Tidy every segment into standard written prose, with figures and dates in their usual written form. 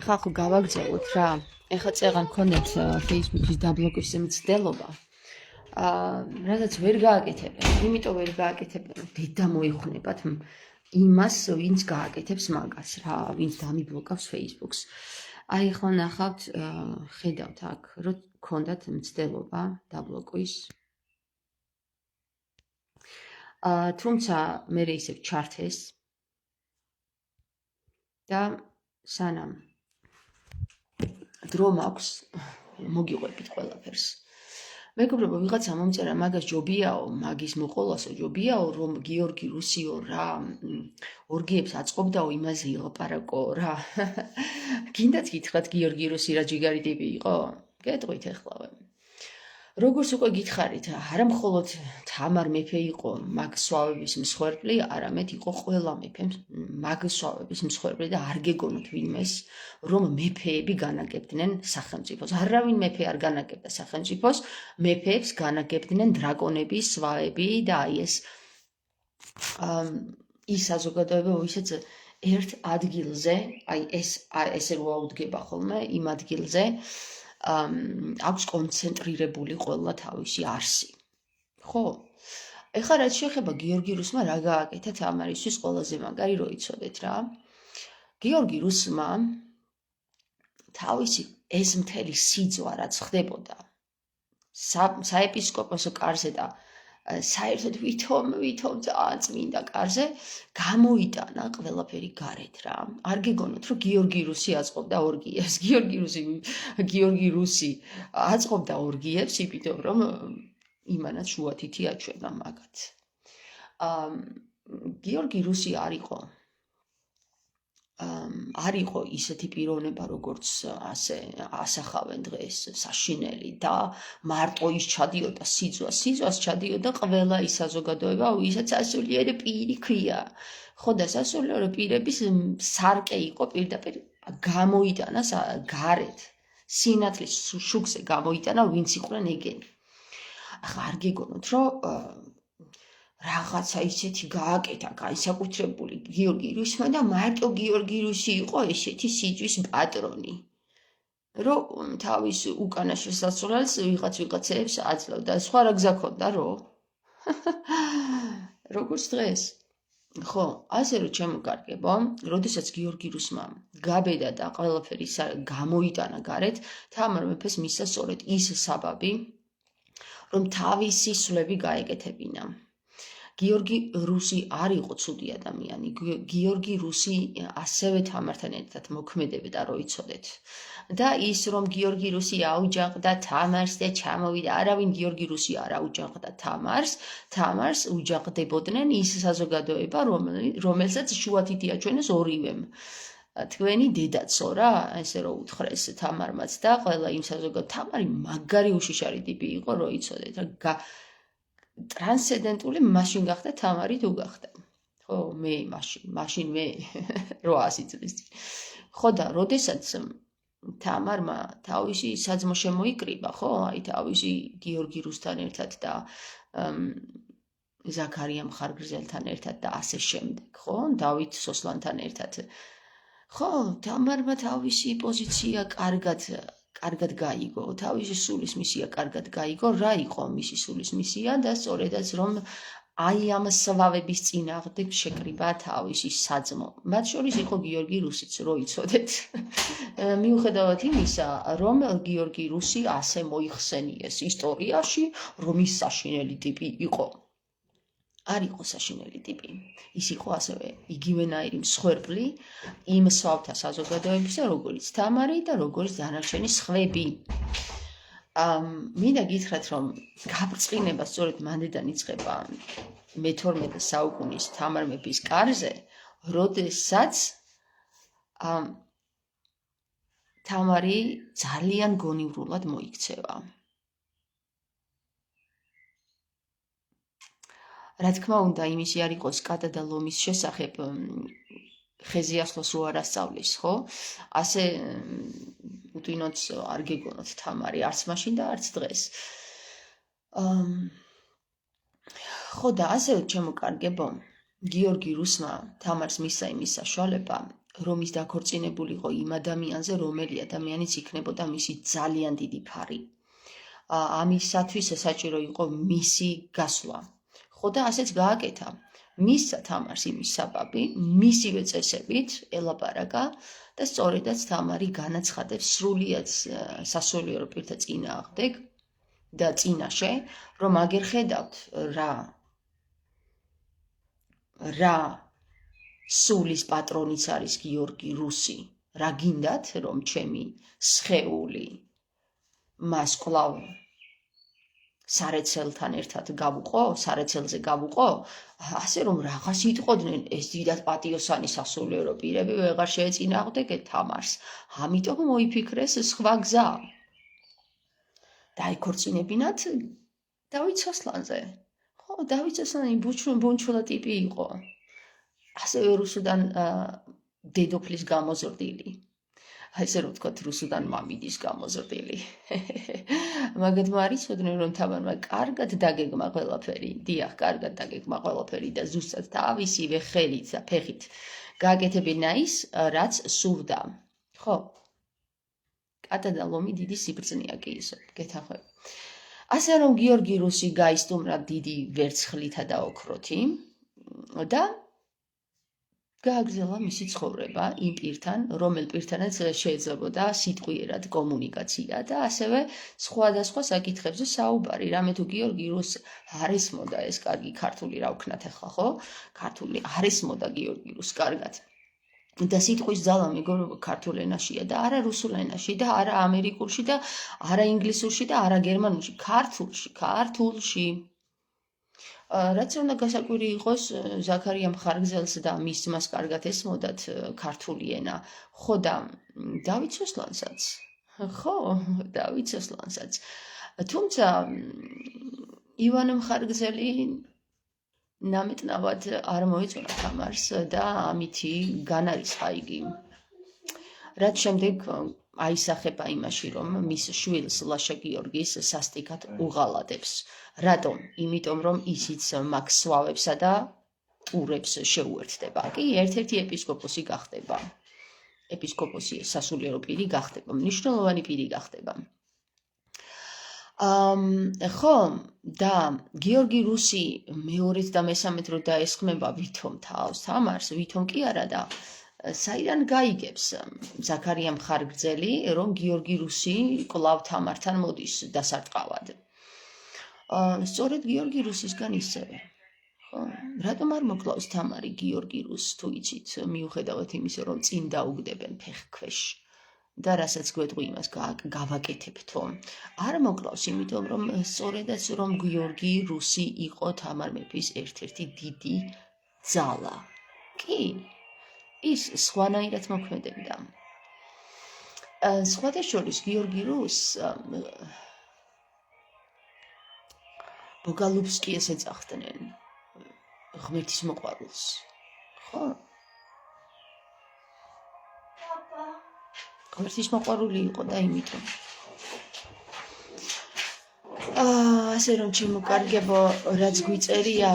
ხა ხო გავაგზავნოთ რა. ეხლა წეღან მქონდათ Facebook-ის დაბლოკვის მცდელობა. რადგან ვერ გააკეთებენ, იმიტომ ვერ გააკეთებენ, დედა მოიხუნებათ იმას, ვინც გააკეთებს მაგას რა, ვინც დამიბლოკავს Facebook-ს. აი ახლა ნახავთ, ხედავთ აქ, რომ მქონდათ მცდელობა დაბლოკვის. თუმცა მე ისევ ჩართეს და სანამ დრო მაქვს, მოგიყვებით ყველაფერს. მეგობრებო, ვიღაცა მომწერა მაგას ჯობიაო, მაგის მოყოლასო ჯობიაო, რომ გიორგი რუსიო რა ორგიებს აწყობდაო, იმაზე ილაპარაკო რა. გინდათ გითხრათ გიორგი რუსი რა ჯიგარი ტიპი იყო? გეტყვით ეხლავე. როგორც უკვე გითხარით, არა მხოლოდ თამარ მეფე იყო მაგ სვავების მსხვერპლი, არამედ იყო ყველა მეფე მაგ სვავების მსხვერპლი და არ გეგონოთ ვინმეს, რომ მეფეები განაგებდნენ სახელმწიფოს. არავინ მეფე არ განაგებდა სახელმწიფოს, მეფეებს განაგებდნენ დრაკონები, სვავები და აი ეს საზოგადოება, ვისაც ერთ ადგილზე, აი ესე რო აუდგება ხოლმე იმ ადგილზე, აქვს კონცენტრირებული ყველა თავისი არსი. ხო? ეხლა რაც შეეხება გიორგი რუსმა რა გააკეთა თამარისთვის ყველაზე მაგარი რო იცოდეთ რა. გიორგი რუსმა თავისი ეს მთელი სიძვა რაც ხდებოდა საეპისკოპოსო კარზე და საერთოდ ვითომ ძალიან წმინდა კარზე გამოიტანა ყველაფერი გარეთ რა. არ გეგონოთ რომ გიორგი რუსი აწყობდა ორგიებს. გიორგი რუსი აწყობდა ორგიებს, იმიტომ რომ იმანაც შუათითი აჩვენა მაგათ. გიორგი რუსი არ იყო ისეთი პიროვნება, როგორც ასე ასახავენ დღეს საშინელი და მარტო ის ჩადიოდა სიძვას ჩადიოდა ყველა ის საზოგადოება, ვისაც სასულიერო პირი ქვია. ხო და სასულიერო პირების სარკე იყო პირდაპირ გამოიტანა გარეთ. სინათლის შუქზე გამოიტანა ვინც იყვნენ ეგენი. ახლა არ გეგონოთ, რომ რაღაცა ისეთი გააკეთა განსაკუთრებული გიორგი რუსმა და მარტო გიორგი რუსი იყო ესეთი სიძვის პატრონი. რომ თავის უკანა შესასვლელს ვიღაცებს აძლევდა. სხვა რა გზა ქონდა რო? როგორც დღეს. ხო, ასე რომ ჩემოკარგებო, როდესაც გიორგი რუსმა გაბედა და ყველაფერი გამოიტანა გარეთ, თამარ მეფეს მისცა სწორედ ის საბაბი, რომ თავისი სვლები გაეკეთებინა. გიორგი რუსი არ იყო ცუდი ადამიანი. გიორგი რუსი ასევე თამართან ერთად მოქმედებდა, რო იცოდეთ. და ის რომ გიორგი რუსი აუჯანყდა თამარს და ჩამოვიდა, არავინ გიორგი რუსი არ აუჯანყდა თამარს უჯანყდებოდნენ ის საზოგადოება, რომელსაც შუათითი აჩვენეს ორივემ. თქვენი დედაცო რა, ესე რო უთხრეს თამარმაც და ყველა იმ თამარი მაგარი უშიშარი ტიპი იყო, რო იცოდეთ რა. ტრანსცენდენტული მაშინ გახდა თამარი თუ გახდა. ხო, მე მაშინ მე 800 წლის. ხო და როდესაც თამარმა თავისი საძმო შემოიკრიბა, ხო, აი თავისი გიორგი რუსთან ერთად და ზაქარია მხარგრძელთან ერთად და ასე შემდეგ, ხო, დავით სოსლანთან ერთად. ხო, თამარმა თავისი პოზიცია კარგად გაიგო, თავისი სულის მისია კარგად გაიგო, რა იყო მისი სულის მისია და სწორედაც რომ აი ამ სვავების წინააღმდეგ შეკრიბა თავისი საძმო. მათ შორის იყო გიორგი რუსიც, რო იცოდეთ. მიუხედავად იმისა, რომ გიორგი რუსი ასე მოიხსენიეს ისტორიაში, რომ ის საშინელი ტიპი იყო. არ იყო საშინელი ტიპი. ის იყო ასევე იგივენაირი მსხვერპლი იმ სვავთა საზოგადოებისა, როგორც თამარი და როგორც დანარჩენი სხვები. მინდა გითხრათ, რომ გაბრწყინება სწორედ მანდიდან იწყება მე-12 საუკუნის თამარ მეფის კარზე, როდესაც თამარი ძალიან გონივრულად მოიქცევა. რა თქმა უნდა, იმისი არ იყოს კატა და ლომის შესახებ ხეზიასლოს რო არ ასწავლის, ხო? ასე უტვინოც არ გეგონოთ თამარი არც მაშინ და არც დღეს. ხო და ასევე ჩემო კარგებო, გიორგი რუსმა თამარს მისცა იმის საშუალება, რომ ის დაქორწინებულიყო იმ ადამიანზე, რომელი ადამიანიც იქნებოდა მისი ძალიან დიდი ფარი. ამისათვის საჭირო იყო მისი გასვლა. ხო და ასეც გააკეთა. მისცა თამარს იმის საბაბი, მისივე წესებით ელაპარაკა და სწორედაც თამარი განაცხადებს სრულიად სასულიერო პირთა წინააღმდეგ და წინაშე, რომ აგერ ხედავთ რა სულის პატრონიც არის გიორგი რუსი, რა გინდათ, რომ ჩემი სხეული მას კვლავ სარეცელთან ერთად გავუყო, სარეცელზე გავუყო, ასე რომ რაღაც იტყოდნენ ეს დიდად პატიოსანი სასულიერო პირები ვეღარ შეეწინააღმდეგეთ თამარს. ამიტომ მოიფიქრეს სხვა გზა. დაიქორწინებინათ დავით სოსლანზე. ხო, დავით სოსლანი ბუნჩულა ტიპი იყო. ასევე რუსუდან დედოფლის გამოზრდილი. ესე რომ ვთქვათ, რუსუდან მამიდის გამოზრდილი. მაგათმა არ იცოდნენ, რომ თამარმა კარგად დაგეგმა ყველაფერი, დიახ, კარგად დაგეგმა ყველაფერი და ზუსტად თავისივე ხელით და ფეხით გააკეთებინა ის, რაც სურდა. ხო? კატა და ლომი დიდი სიბრძნეა კი ისო, გეთანხმები. ასე რომ გიორგი რუსი გაისტუმრა დიდი ვერცხლითა და ოქროთი და გააგრძელა მისი ცხოვრება იმ პირთან, რომელ პირთანაც შეიძლებოდა სიტყვიერად კომუნიკაცია და ასევე სხვადასხვა საკითხებზე საუბარი. რამე თუ გიორგი რუსს არ ესმოდა ეს კარგი ქართული რა ვქნათ ახლა, ხო? ქართული არ ესმოდა გიორგი რუსს კარგად. და სიტყვის ძალა მეგობრებო ქართულ ენაშია და არა რუსულ ენაში და არა ამერიკულში და არა ინგლისურში და არა გერმანულში, ქართულში. რაც უნდა გასაკვირი იყოს, ზაქარია მხარგზელს და მის ძმას კარგად ესმოდათ ქართული ენა. ხო და დავით სოსლანსაც. ხო, დავით სოსლანსაც. თუმცა ივანე მხარგზელი ნამეტნავად არ მოეწონა თამარს და ამითი განარისხა იგი. რაც შემდეგ აისახება იმაში, რომ მის შვილს ლაშა გიორგის სასტიკად უღალატებს. რატომ? იმიტომ რომ ისიც მაგ სვავებსა და ტურებს შეუერთდება. კი, ერთ-ერთი ეპისკოპოსი გახდება. ეპისკოპოსი სასულიერო პირი გახდება, მნიშვნელოვანი პირი გახდება. ხო, და გიორგი რუსი მეორედ და მესამედ რო დაესხმება ვითომ თავს თამარს, ვითომ კი არა და საიდან გაიგებს ზაქარია მხარგრძელი, რომ გიორგი რუსი კვლავ თამართან მოდის დასარტყავად. სწორედ გიორგი რუსისგან ისევე. ხო, რატომ არ მოკლავს თამარი გიორგი რუსს, თუ იცით, მიუხედავად იმისა, რომ წინ დაუგდებენ ფეხქვეშ და რასაც გვეტყვი იმას გავაკეთებთო. არ მოკლავს, იმიტომ რომ სწორედაც რომ გიორგი რუსი იყო თამარ მეფის ერთ-ერთი დიდი ძალა. კი, ის სხვანაირად მოქმედებდა. სხვადასხვა გიორგი რუსს ბოგალოვსკიეს ეძახდნენ ღმერთის მოყვარულს. ხო? ღმერთის მოყვარული იყო და იმიტომ. ასე რომ ჩემო კარგებო, რაც გვიწერია,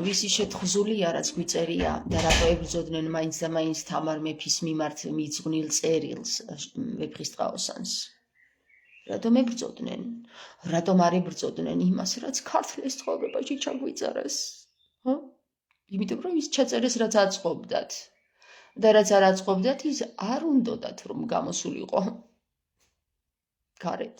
ვისი შეთხზულია, რაც გვიწერია და რატო ებრძოდნენ მაინც და მაინც თამარ მეფის მიმართ მიძღვნილ წერილს ვეფხისტყაოსანს. რატომ ებრძოდნენ? რატომ არ ებრძოდნენ იმას, რაც ქართლის ცხოვრებაში ჩაგვიწერეს? ხო? იმიტომ რომ ის ჩაწერეს, რაც აწყობდათ. და რაც არ აწყობდათ, ის არ უნდათ რომ გამოსულიყო გარეთ.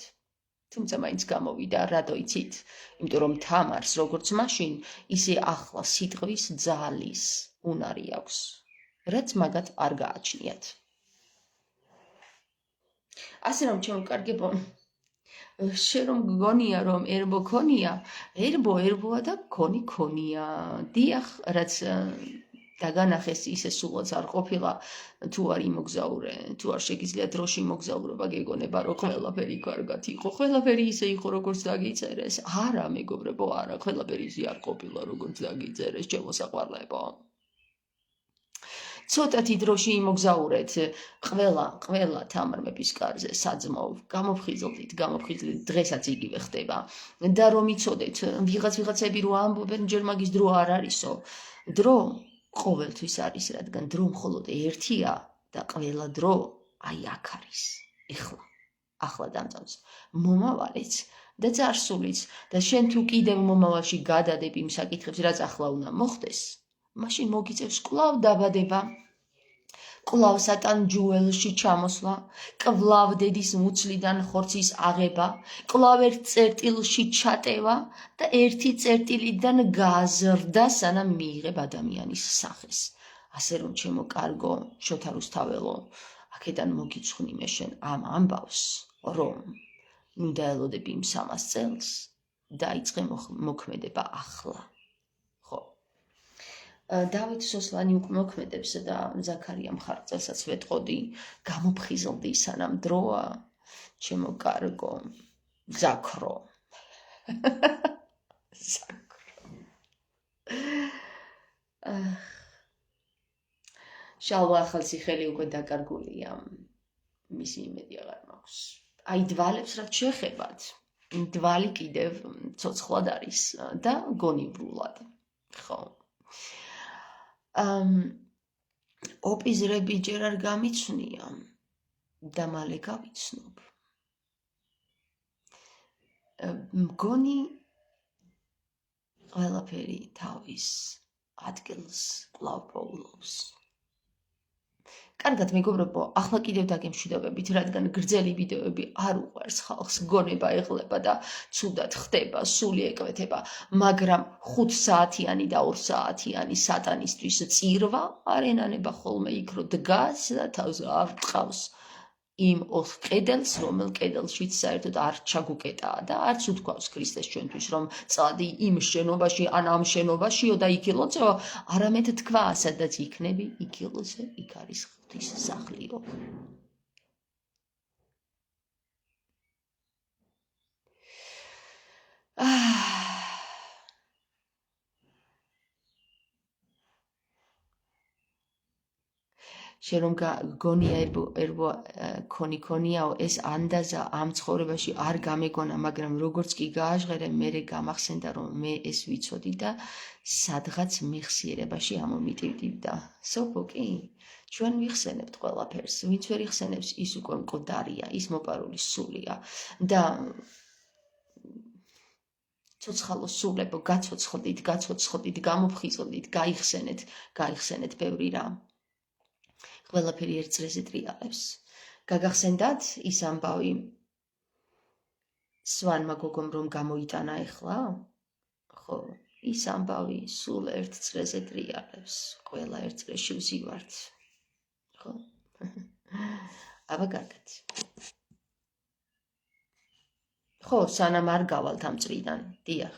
თუმცა მაინც გამოვიდა, რატო იცით? იმიტომ რომ თამარს როგორც მაშინ, ისე ახლა სიტყვის ძალის უნარი აქვს, რაც მაგათ არ გააჩნიათ. ასე რომ ჩემო კარგებო, შენ რომ გგონია რომ ერბო ქონია, ერბოა და ქონი ქონია. დიახ, რაც დაგანახეს ისე სულაც არ ყოფილა, თუ არ იმოგზაურე, თუ არ შეგიძლია დროში მოგზაურობა გეგონება, რომ ყველაფერი კარგად იყო, ყველაფერი ისე იყო, როგორც დაგიწერეს. არა, მეგობრებო, არა, ყველაფერი ისე არ ყოფილა, როგორც დაგიწერეს, ჩემო საყვარლებო. ცოტათი დროში იმოგზაურეთ, ყველა თამარ მეფის კარზე საძმო, გამოფხიზლდით, დღესაც იგივე ხდება. და რომ იცოდეთ, ვიღაცები რო ამბობენ, ჯერ მაგის დრო არ არისო. დრო ყოველთვის არის, რადგან დრო მხოლოდ ერთია და ყველა დრო აი აქ არის. ახლა დამწავს მომავალიც და წარსულიც და შენ თუ კიდევ მომავალში გადადებ იმ საკითხებს, რაც ახლა უნდა მოხდეს, მაშინ მოგიწევს კვლავ დაბადება, კვლავ სატან ჯუელში ჩამოსვლა, კვლავ დედის მუცლიდან ხორცის აღება, კვლავ ერთ წერტილში ჩატევა და ერთი წერტილიდან გაზრდა, სანამ მიიღებ ადამიანის სახეს. ასე რომ ჩემო კარგო, შოთა რუსთაველო, აქედან მოგიცხვნი მე შენ ამ ამბავს, რომ უნდა ელოდები იმ 300 წელს, დაიწყე მოქმედება ახლა. ხო. დავით სოსლანი უკვე მოქმედებს და ზაქარია მხარგრძელსაც ვეტყოდი, გამოფხიზლდი სანამ დროა, ჩემო კარგო, ზაქრო. შალვა ახალციხელი უკვე დაკარგულია, მისი იმედი აღარ მაქვს. აი დვალებს რაც შეხებათ, დვალი კიდევ ცოცხლად არის და გონივრულად. ხო. ოპიზრები ჯერ არ გამიცნია და მალე გავიცნობ. მგონი ყველაფერი თავის ადგილს კვლავ პოულობს. კარგად მეგობრებო, ახლა კიდევ დაგემშვიდობებით, რადგან გრძელი ვიდეოები არ უყვარს ხალხს, გონება ეღლება და ცუდად ხდება, სული ეკვეთება, მაგრამ 5 საათიანი და 2 საათიანი სატანისტვის წირვა არ ენანება ხოლმე იქ რო დგას და თავს არ ტყავს იმ 4 კედელს, რომელ კედელშიც საერთოდ არ ჩაგუკეტაა და არც უთქვავს ქრისტეს ჩვენთვის, რომ წადი იმ შენობაში ან ამ შენობაშიო და იქ ილოცო, არამედ თქვა, სადაც იქნები, იქ ილოცე, იქ არის ღვთის სახლიო. შენ რომ გონია ერბო ქონიაო, ეს ანდაზა ამ ცხოვრებაში არ გამეგონა, მაგრამ როგორც კი გააჟღერე, მერე გამახსენდა, რომ მე ეს ვიცოდი და სადღაც მეხსიერებაში ამომიტივდი და სოფო კი, ჩვენ ვიხსენებთ ყველაფერს, ვინც ვერ იხსენებს, ის უკვე მკვდარია, ის მოპარული სულია და ცოცხალო სულებო, გაცოცხლდით, გამოფხიზლდით, გაიხსენეთ ბევრი რამ. ყველაფერი ერთ წრეზე ტრიალებს. გაგახსენდათ ის ამბავი სვანმა გოგომ რომ გამოიტანა ეხლა? ხო, ის ამბავი სულ ერთ წრეზე ტრიალებს. ყველა ერთ წრეში ვზივართ. ხო? აბა კარგად. ხო, სანამ არ გავალთ ამ წრიდან. დიახ.